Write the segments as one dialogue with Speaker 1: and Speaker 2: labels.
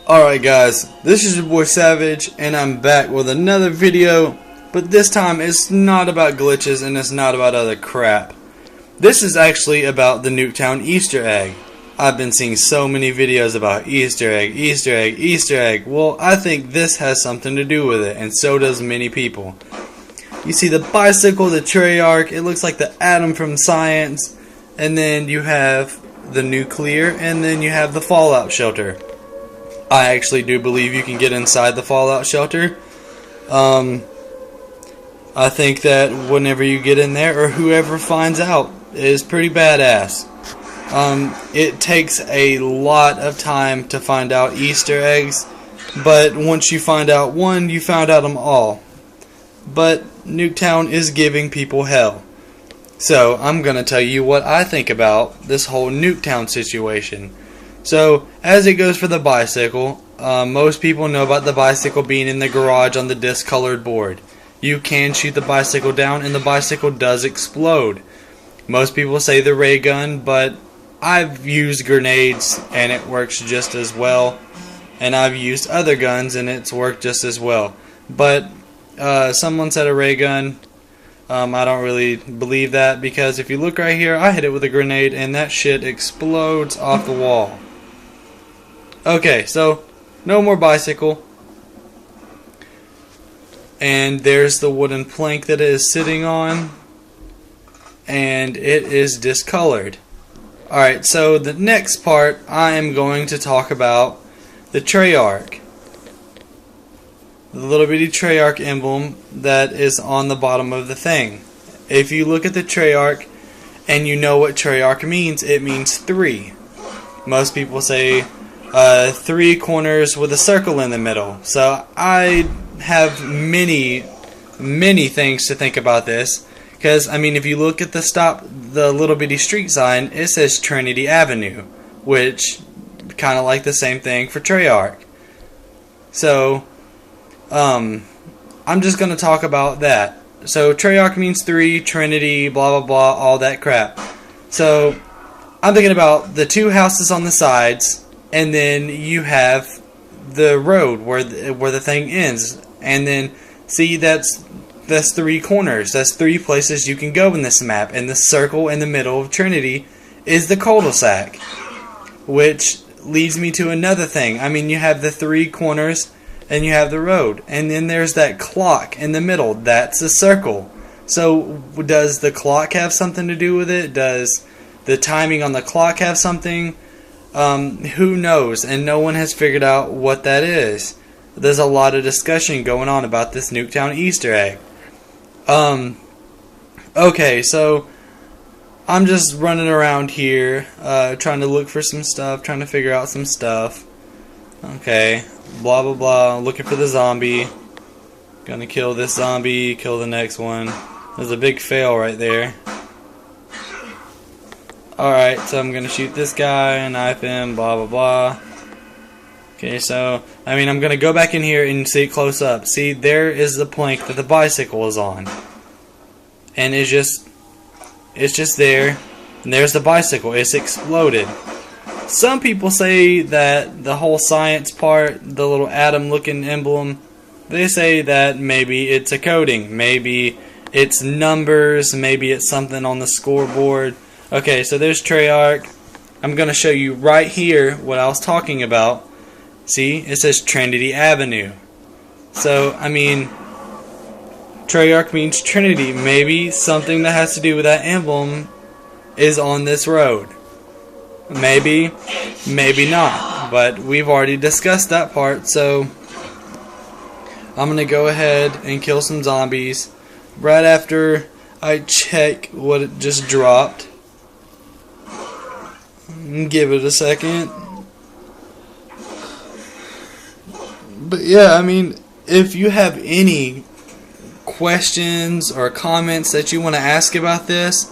Speaker 1: Alright guys, this is your boy Savage and I'm back with another video, but this time it's not about glitches and it's not about other crap. This is actually about the Nuketown Easter egg. I've been seeing so many videos about Easter egg, Easter egg, Easter egg. Well, I think this has something to do with it, and so does many people. You see the bicycle, the Treyarch, it looks like the atom from science, and then you have the nuclear, and then you have the fallout shelter. I actually do believe you can get inside the fallout shelter. I think that whenever you get in there, or whoever finds out, is pretty badass. It takes a lot of time to find out Easter eggs, but once you find out one, you found out them all. But Nuketown is giving people hell. So I'm going to tell you what I think about this whole Nuketown situation. So, as it goes for the bicycle, most people know about the bicycle being in the garage on the discolored board. You can shoot the bicycle down and the bicycle does explode. Most people say the ray gun, but I've used grenades and it works just as well. And I've used other guns and it's worked just as well. But someone said a ray gun. I don't really believe that, because if you look right here, I hit it with a grenade and that shit explodes off the wall. Okay, so no more bicycle. And there's the wooden plank that it is sitting on. And it is discolored. Alright, so the next part I am going to talk about the Treyarch. The little bitty Treyarch emblem that is on the bottom of the thing. If you look at the Treyarch and you know what Treyarch means, it means 3. Most people say 3 corners with a circle in the middle. So I have many things to think about this, because I mean, if you look at the little bitty street sign, it says Trinity Avenue, which kind of like the same thing for Treyarch. So I'm just gonna talk about that. So Treyarch means 3, Trinity, blah blah blah, all that crap. So I'm thinking about the 2 houses on the sides. And then you have the road where the thing ends, and then see that's 3 corners. That's 3 places you can go in this map, and the circle in the middle of Trinity is the cul-de-sac, which leads me to another thing. I mean, you have the 3 corners, and you have the road, and then there's that clock in the middle. That's a circle. So does the clock have something to do with it? Does the timing on the clock have something? Who knows, and no one has figured out what that is. There's a lot of discussion going on about this Nuketown Easter egg. Okay, so I'm just running around here, trying to look for some stuff, trying to figure out some stuff. Okay, blah blah blah, looking for the zombie. Gonna kill this zombie, kill the next one. There's a big fail right there. Alright, so I'm gonna shoot this guy, knife him, blah blah blah. Okay, so I mean, I'm gonna go back in here and see it close up. See, there is the plank that the bicycle is on, and it's just there. And there's the bicycle. It's exploded. Some people say that the whole science part, the little atom-looking emblem, they say that maybe it's a coding, maybe it's numbers, maybe it's something on the scoreboard. Okay, so there's Treyarch. I'm going to show you right here what I was talking about. See, it says Trinity Avenue. So, I mean, Treyarch means Trinity. Maybe something that has to do with that emblem is on this road. Maybe, maybe not. But we've already discussed that part, so I'm going to go ahead and kill some zombies right after I check what it just dropped. Give it a second. But yeah, I mean, if you have any questions or comments that you want to ask about this,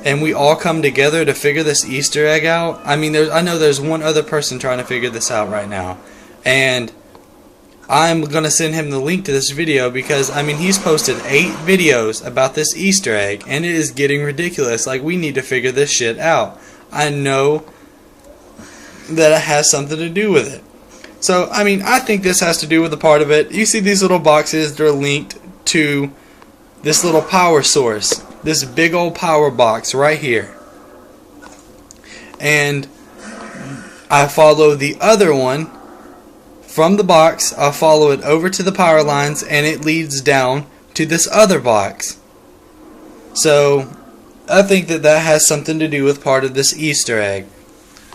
Speaker 1: and we all come together to figure this Easter egg out. I mean, I know there's one other person trying to figure this out right now, and I'm gonna send him the link to this video, because I mean, he's posted 8 videos about this Easter egg, and it is getting ridiculous. Like, we need to figure this shit out. I know that it has something to do with it. So, I mean, I think this has to do with a part of it. You see these little boxes, they're linked to this little power source. This big old power box right here. And I follow the other one from the box. I follow it over to the power lines, and it leads down to this other box. So, I think that that has something to do with part of this Easter egg.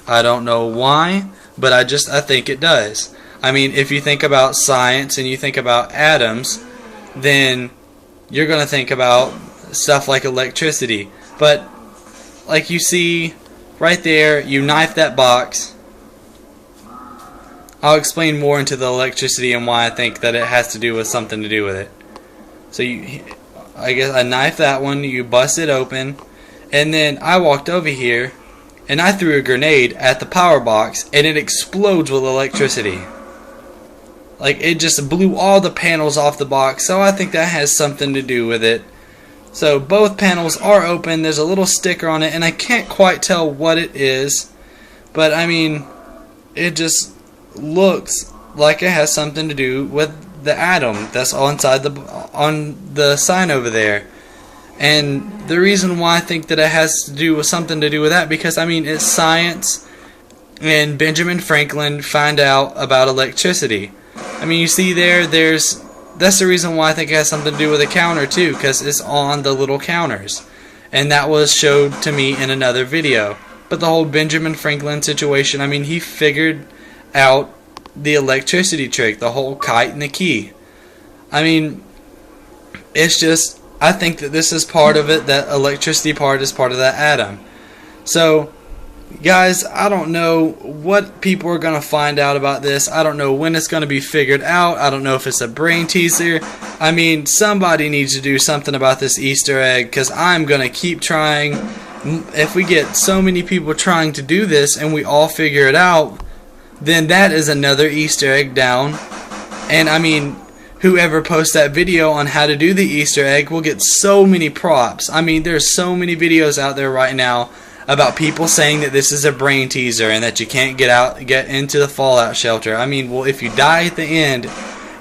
Speaker 1: I don't know why, but I think it does. I mean, if you think about science and you think about atoms, then you're going to think about stuff like electricity. But like you see right there, you knife that box. I'll explain more into the electricity and why I think that it has to do with something to do with it. So I guess I knifed that one, you bust it open, and then I walked over here and I threw a grenade at the power box, and it explodes with electricity. Like, it just blew all the panels off the box, so I think that has something to do with it. So both panels are open, there's a little sticker on it, and I can't quite tell what it is, but I mean, it just looks like it has something to do with the atom that's on the sign over there. And the reason why I think that it has to do with something to do with that, because I mean, it's science, and Benjamin Franklin found out about electricity. I mean, you see that's the reason why I think it has something to do with the counter too, because it's on the little counters, and that was showed to me in another video. But the whole Benjamin Franklin situation, I mean, he figured out the electricity trick, the whole kite and the key. I mean, it's just, I think that this is part of it, that electricity part is part of that atom. So, guys, I don't know what people are going to find out about this. I don't know when it's going to be figured out. I don't know if it's a brain teaser. I mean, somebody needs to do something about this Easter egg, because I'm going to keep trying. If we get so many people trying to do this and we all figure it out, then that is another Easter egg down. And I mean, whoever posts that video on how to do the Easter egg will get so many props. I mean, there's so many videos out there right now about people saying that this is a brain teaser and that you can't get into the fallout shelter. I mean, well, if you die at the end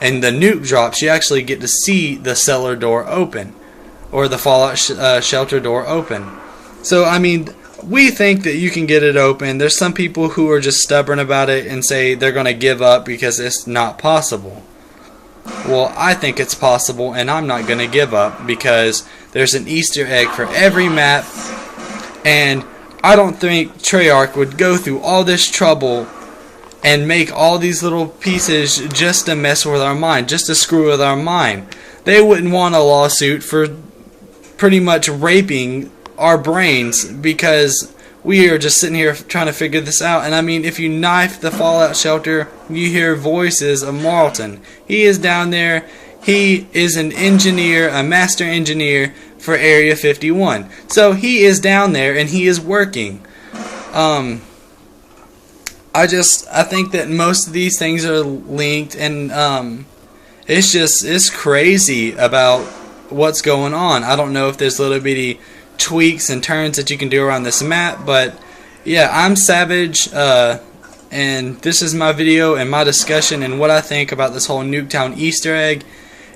Speaker 1: and the nuke drops, you actually get to see the cellar door open, or the fallout shelter door open. So I mean, we think that you can get it open. There's some people who are just stubborn about it and say they're going to give up because it's not possible. Well, I think it's possible, and I'm not going to give up, because there's an Easter egg for every map, and I don't think Treyarch would go through all this trouble and make all these little pieces just to mess with our mind, just to screw with our mind. They wouldn't want a lawsuit for pretty much raping our brains, because we are just sitting here trying to figure this out. And I mean, if you knife the fallout shelter, you hear voices of Marlton. He is down there. He is an engineer, a master engineer for Area 51. So he is down there and he is working. I think that most of these things are linked, and it's crazy about what's going on. I don't know if there's little bitty tweaks and turns that you can do around this map, but yeah, I'm Savage, and this is my video and my discussion and what I think about this whole Nuketown Easter egg.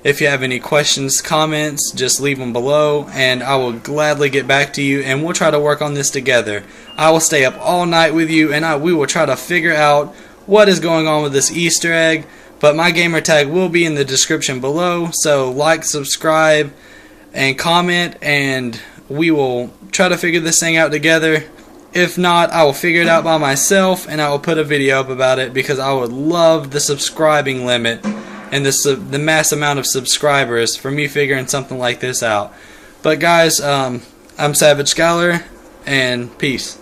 Speaker 1: If you have any questions, comments, just leave them below, and I will gladly get back to you, and we'll try to work on this together. I will stay up all night with you, and we will try to figure out what is going on with this Easter egg. But my gamer tag will be in the description below, so like, subscribe, and comment, and we will try to figure this thing out together. If not, I will figure it out by myself, and I will put a video up about it, because I would love the subscribing limit and the mass amount of subscribers for me figuring something like this out. But guys, I'm SavageSkyler, and peace.